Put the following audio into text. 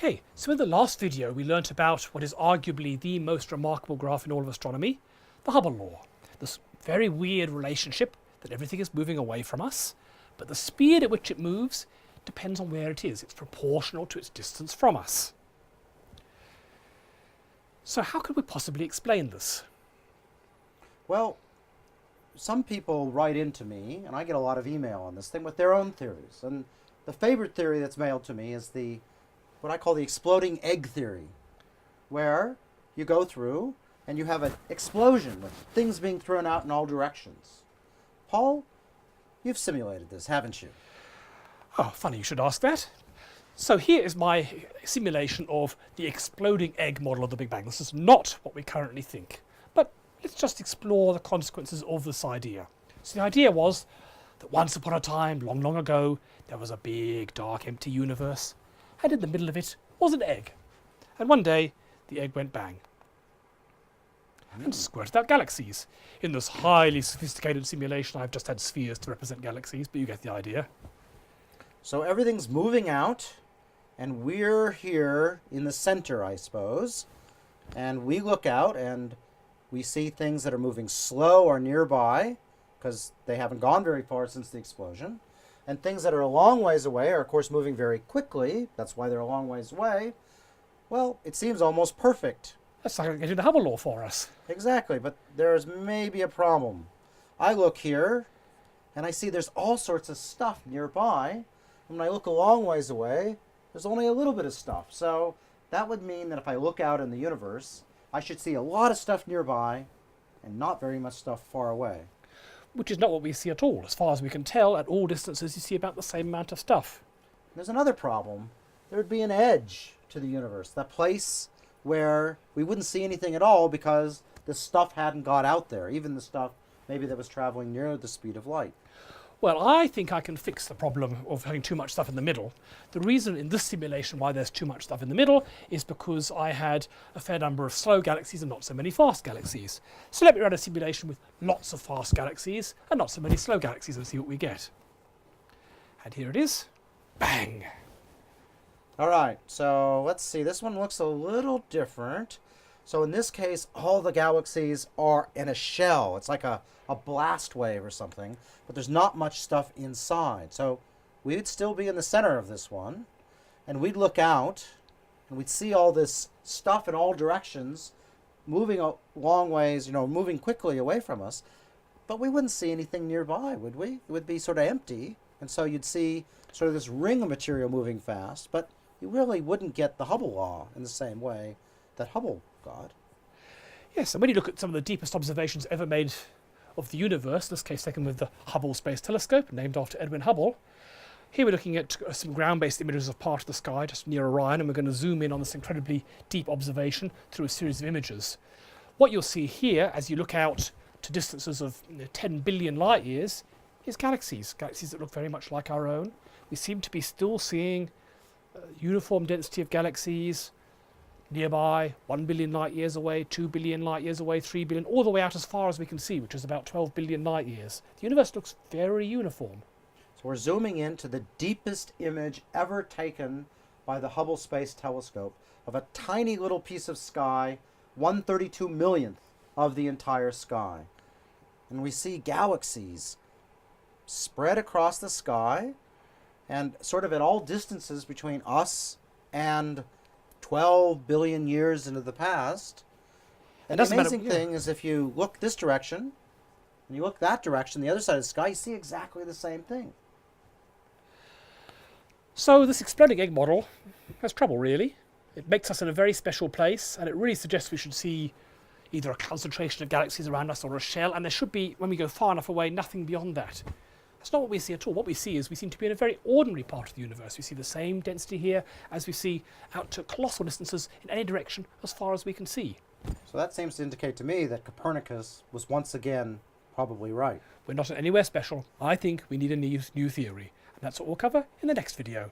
Okay, so in the last video we learnt about what is arguably the most remarkable graph in all of astronomy, the Hubble law. This very weird relationship that everything is moving away from us, but the speed at which it moves depends on where it is. It's proportional to its distance from us. So how could we possibly explain this? Well, some people write into me, and I get a lot of email on this thing with their own theories. And the favorite theory that's mailed to me is what I call the exploding egg theory, where you go through and you have an explosion with things being thrown out in all directions. Paul, you've simulated this, haven't you? Oh, funny you should ask that. So here is my simulation of the exploding egg model of the Big Bang. This is not what we currently think, but let's just explore the consequences of this idea. So the idea was that once upon a time, long, long ago, there was a big, dark, empty universe, and in the middle of it was an egg. And one day, the egg went bang and squirted out galaxies. In this highly sophisticated simulation, I've just had spheres to represent galaxies, but you get the idea. So everything's moving out, and we're here in the center, I suppose. And we look out, and we see things that are moving slow or nearby, because they haven't gone very far since the explosion. And things that are a long ways away are, of course, moving very quickly. That's why they're a long ways away. Well, it seems almost perfect. That's like getting the Hubble law for us. Exactly, but there's maybe a problem. I look here, and I see there's all sorts of stuff nearby. And when I look a long ways away, there's only a little bit of stuff. So that would mean that if I look out in the universe, I should see a lot of stuff nearby and not very much stuff far away. Which is not what we see at all. As far as we can tell, at all distances you see about the same amount of stuff. There's another problem. There would be an edge to the universe, that place where we wouldn't see anything at all because the stuff hadn't got out there, even the stuff maybe that was traveling near the speed of light. Well, I think I can fix the problem of having too much stuff in the middle. The reason in this simulation why there's too much stuff in the middle is because I had a fair number of slow galaxies and not so many fast galaxies. So let me run a simulation with lots of fast galaxies and not so many slow galaxies and see what we get. And here it is. Bang! All right, so let's see. This one looks a little different. So in this case, all the galaxies are in a shell. It's like a blast wave or something, but there's not much stuff inside. So we'd still be in the center of this one, and we'd look out, and we'd see all this stuff in all directions, moving a long ways, moving quickly away from us, but we wouldn't see anything nearby, would we? It would be sort of empty, and so you'd see sort of this ring of material moving fast, but you really wouldn't get the Hubble law in the same way that Hubble got. Yes, and when you look at some of the deepest observations ever made of the universe, in this case taken with the Hubble Space Telescope, named after Edwin Hubble, here we're looking at some ground-based images of part of the sky just near Orion, and we're going to zoom in on this incredibly deep observation through a series of images. What you'll see here, as you look out to distances of 10 billion light years, is galaxies that look very much like our own. We seem to be still seeing uniform density of galaxies nearby, 1 billion light years away, 2 billion light years away, 3 billion, all the way out as far as we can see, which is about 12 billion light years. The universe looks very uniform. So we're zooming into the deepest image ever taken by the Hubble Space Telescope of a tiny little piece of sky, 1/32 millionth of the entire sky. And we see galaxies spread across the sky and sort of at all distances between us and 12 billion years into the past. And the amazing thing is if you look this direction and you look that direction, the other side of the sky, you see exactly the same thing. So this exploding egg model has trouble, really. It makes us in a very special place, and it really suggests we should see either a concentration of galaxies around us or a shell, and there should be, when we go far enough away, nothing beyond that. That's not what we see at all. What we see is we seem to be in a very ordinary part of the universe. We see the same density here as we see out to colossal distances in any direction as far as we can see. So that seems to indicate to me that Copernicus was once again probably right. We're not anywhere special. I think we need a new theory. And that's what we'll cover in the next video.